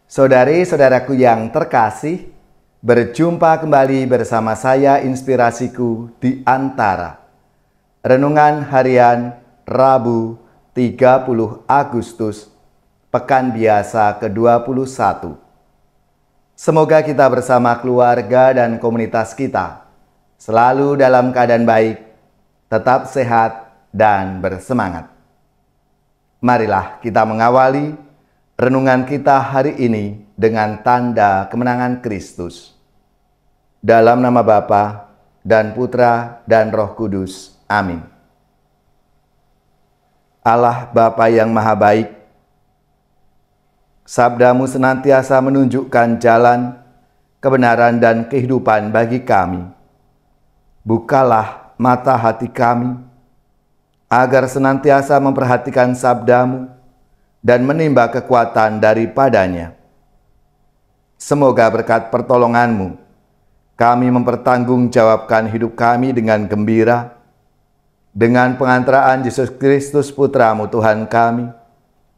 Saudari-saudaraku yang terkasih, berjumpa kembali bersama saya Inspirasiku di Antara. Renungan Harian Rabu 30 Agustus, Pekan Biasa ke-21. Semoga kita bersama keluarga dan komunitas kita selalu dalam keadaan baik, tetap sehat dan bersemangat. Marilah kita mengawali renungan kita hari ini dengan tanda kemenangan Kristus. Dalam nama Bapa dan Putra dan Roh Kudus. Amin. Allah Bapa yang Maha Baik, sabdamu senantiasa menunjukkan jalan, kebenaran dan kehidupan bagi kami. Bukalah mata hati kami, agar senantiasa memperhatikan sabdamu dan menimba kekuatan daripadanya. Semoga berkat pertolonganmu, kami mempertanggungjawabkan hidup kami dengan gembira, dengan pengantaraan Yesus Kristus Putramu Tuhan kami,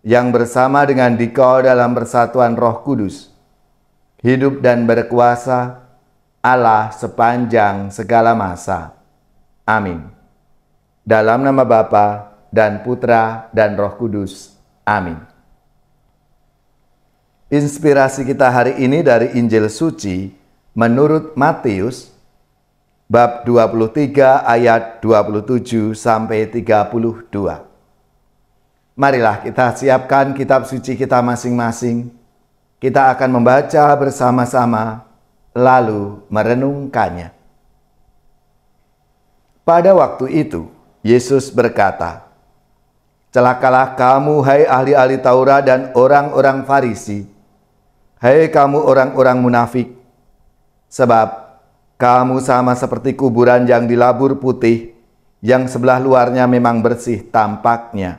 yang bersama dengan Dikau dalam persatuan Roh Kudus, hidup dan berkuasa Allah sepanjang segala masa. Amin. Dalam nama Bapa dan Putra dan Roh Kudus. Amin. Inspirasi kita hari ini dari Injil Suci menurut Matius, bab 23 ayat 27 sampai 32. Marilah kita siapkan kitab suci kita masing-masing. Kita akan membaca bersama-sama, lalu merenungkannya. Pada waktu itu, Yesus berkata, "Celakalah kamu, hai ahli-ahli Taurat dan orang-orang Farisi, hai kamu orang-orang munafik, sebab kamu sama seperti kuburan yang dilabur putih, yang sebelah luarnya memang bersih tampaknya,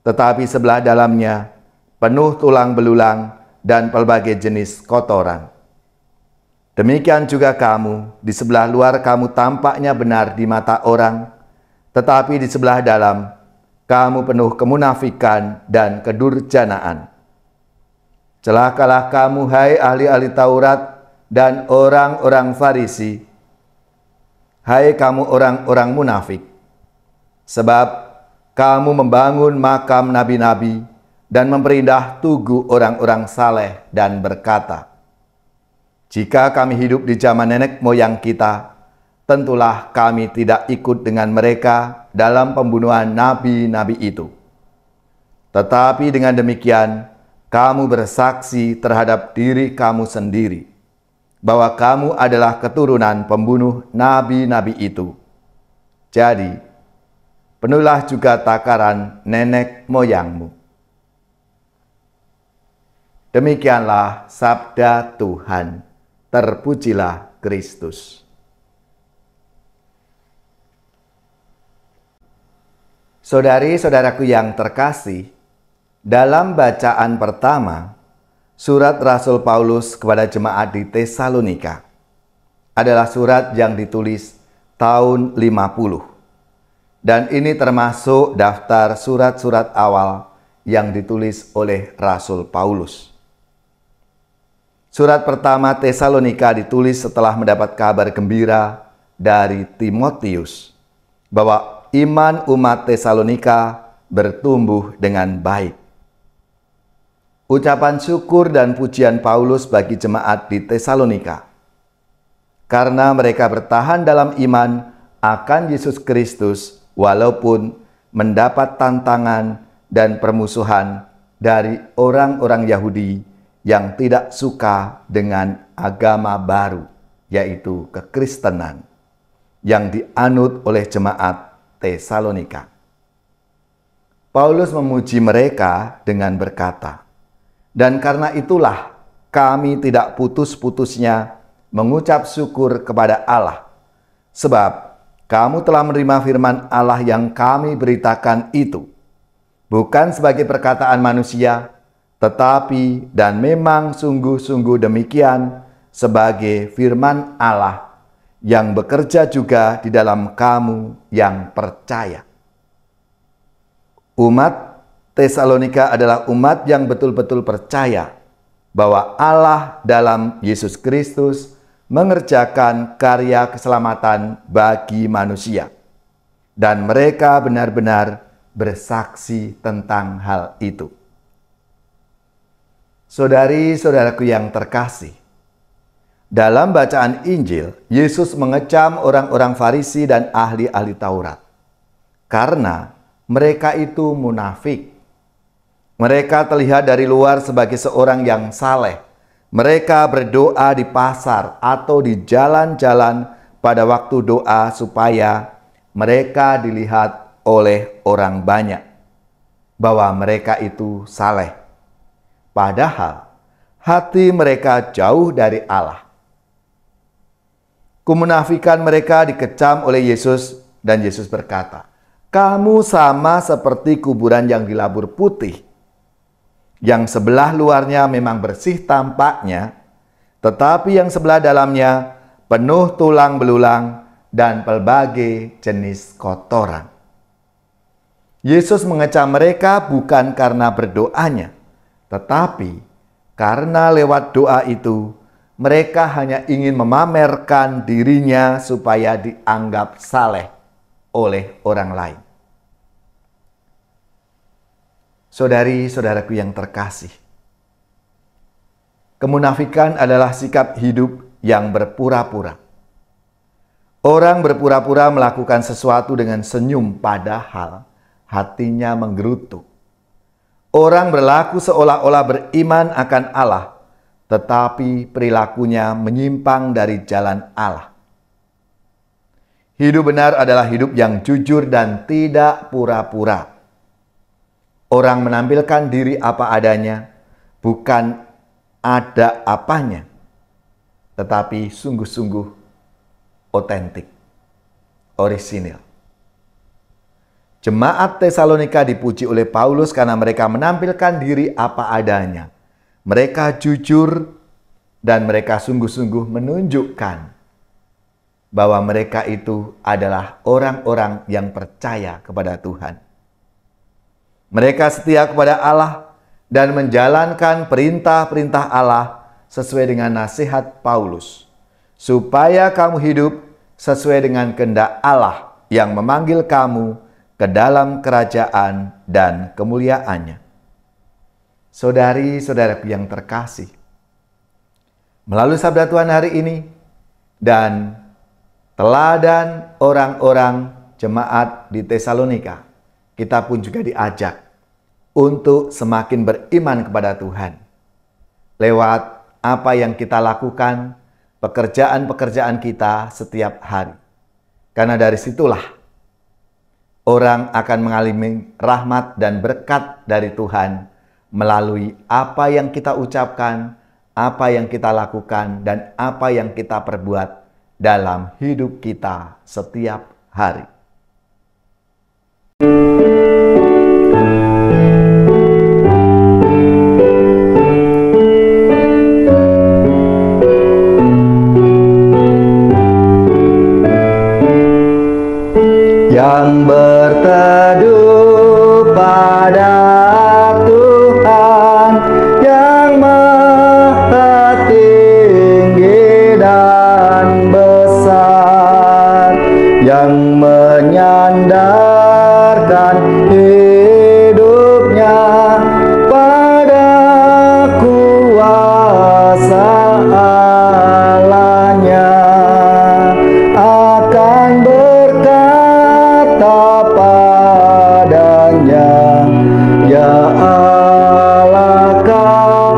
tetapi sebelah dalamnya penuh tulang belulang dan pelbagai jenis kotoran. Demikian juga kamu, di sebelah luar kamu tampaknya benar di mata orang, tetapi di sebelah dalam kamu penuh kemunafikan dan kedurjanaan. Celakalah kamu, hai ahli-ahli Taurat dan orang-orang Farisi, hai kamu orang-orang munafik, sebab kamu membangun makam nabi-nabi dan memperindah tugu orang-orang saleh dan berkata, jika kami hidup di zaman nenek moyang kita, tentulah kami tidak ikut dengan mereka dalam pembunuhan nabi-nabi itu. Tetapi dengan demikian, kamu bersaksi terhadap diri kamu sendiri, bahwa kamu adalah keturunan pembunuh nabi-nabi itu. Jadi, penuhilah juga takaran nenek moyangmu." Demikianlah sabda Tuhan. Terpujilah Kristus. Saudari-saudaraku yang terkasih, dalam bacaan pertama, surat Rasul Paulus kepada jemaat di Tesalonika adalah surat yang ditulis tahun 50. Dan ini termasuk daftar surat-surat awal yang ditulis oleh Rasul Paulus. Surat pertama Tesalonika ditulis setelah mendapat kabar gembira dari Timotius bahwa iman umat Tesalonika bertumbuh dengan baik. Ucapan syukur dan pujian Paulus bagi jemaat di Tesalonika, karena mereka bertahan dalam iman akan Yesus Kristus walaupun mendapat tantangan dan permusuhan dari orang-orang Yahudi yang tidak suka dengan agama baru, yaitu kekristenan, yang dianut oleh jemaat Tesalonika. Paulus memuji mereka dengan berkata, "Dan karena itulah kami tidak putus-putusnya mengucap syukur kepada Allah, sebab kamu telah menerima firman Allah yang kami beritakan itu, bukan sebagai perkataan manusia, tetapi dan memang sungguh-sungguh demikian sebagai firman Allah yang bekerja juga di dalam kamu yang percaya." Umat Tesalonika adalah umat yang betul-betul percaya bahwa Allah dalam Yesus Kristus mengerjakan karya keselamatan bagi manusia. Dan mereka benar-benar bersaksi tentang hal itu. Saudari-saudaraku yang terkasih, dalam bacaan Injil, Yesus mengecam orang-orang Farisi dan ahli-ahli Taurat karena mereka itu munafik. Mereka terlihat dari luar sebagai seorang yang saleh. Mereka berdoa di pasar atau di jalan-jalan pada waktu doa supaya mereka dilihat oleh orang banyak bahwa mereka itu saleh. Padahal hati mereka jauh dari Allah. Kemunafikan mereka dikecam oleh Yesus dan Yesus berkata, "Kamu sama seperti kuburan yang dilabur putih, yang sebelah luarnya memang bersih tampaknya, tetapi yang sebelah dalamnya penuh tulang belulang dan berbagai jenis kotoran." Yesus mengecam mereka bukan karena berdoanya, tetapi karena lewat doa itu mereka hanya ingin memamerkan dirinya supaya dianggap saleh oleh orang lain. Saudari-saudaraku yang terkasih, kemunafikan adalah sikap hidup yang berpura-pura. Orang berpura-pura melakukan sesuatu dengan senyum padahal hatinya menggerutu. Orang berlaku seolah-olah beriman akan Allah, tetapi perilakunya menyimpang dari jalan Allah. Hidup benar adalah hidup yang jujur dan tidak pura-pura. Orang menampilkan diri apa adanya, bukan ada apanya, tetapi sungguh-sungguh otentik, orisinil. Jemaat Tesalonika dipuji oleh Paulus karena mereka menampilkan diri apa adanya. Mereka jujur dan mereka sungguh-sungguh menunjukkan bahwa mereka itu adalah orang-orang yang percaya kepada Tuhan. Mereka setia kepada Allah dan menjalankan perintah-perintah Allah sesuai dengan nasihat Paulus, supaya kamu hidup sesuai dengan kehendak Allah yang memanggil kamu ke dalam kerajaan dan kemuliaannya. Saudari-saudaraku yang terkasih, melalui sabda Tuhan hari ini dan teladan orang-orang jemaat di Tesalonika, kita pun juga diajak untuk semakin beriman kepada Tuhan. Lewat apa yang kita lakukan, pekerjaan-pekerjaan kita setiap hari. Karena dari situlah orang akan mengalami rahmat dan berkat dari Tuhan melalui apa yang kita ucapkan, apa yang kita lakukan, dan apa yang kita perbuat dalam hidup kita setiap hari. Yang berteduh pada Tuhan yang maha tinggi dan besar, yang menyandarkan hidupnya pada kuasa Allahnya, akan padanya, ya Allah kau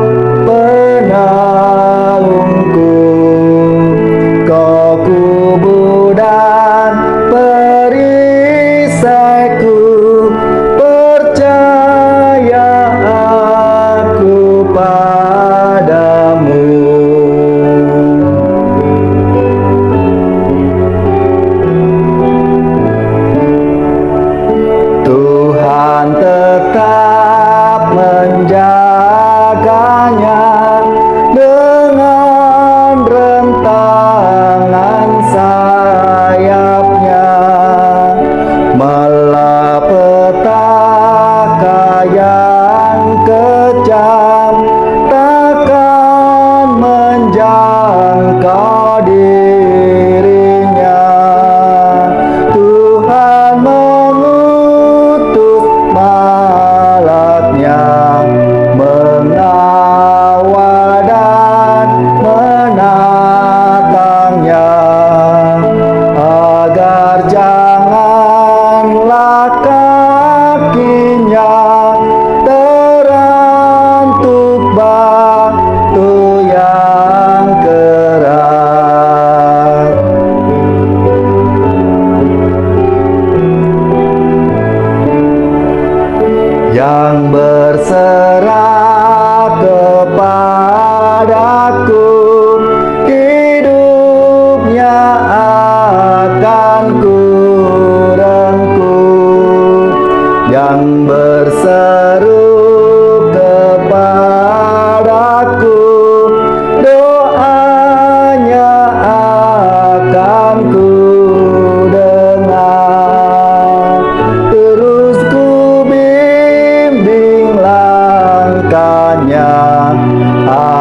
Akulah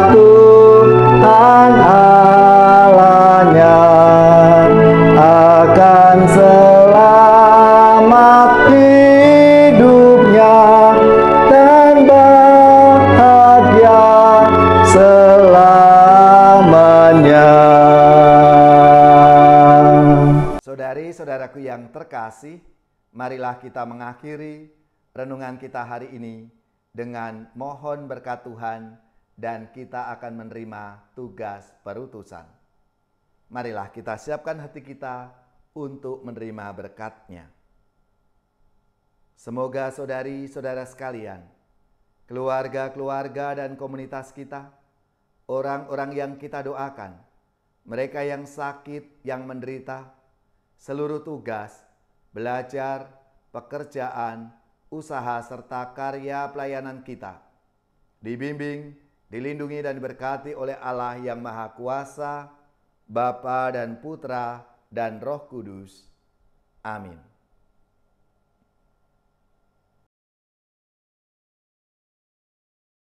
Tuhan Allahnya, akan selamat hidupnya dan bahagia selamanya. Saudari-saudaraku yang terkasih, marilah kita mengakhiri renungan kita hari ini dengan mohon berkat Tuhan dan kita akan menerima tugas perutusan. Marilah kita siapkan hati kita untuk menerima berkat-Nya. Semoga saudari-saudara sekalian, keluarga-keluarga dan komunitas kita, orang-orang yang kita doakan, mereka yang sakit, yang menderita, seluruh tugas, belajar, pekerjaan, usaha serta karya pelayanan kita dibimbing, dilindungi dan diberkati oleh Allah yang Maha Kuasa, Bapa dan Putra dan Roh Kudus. Amin.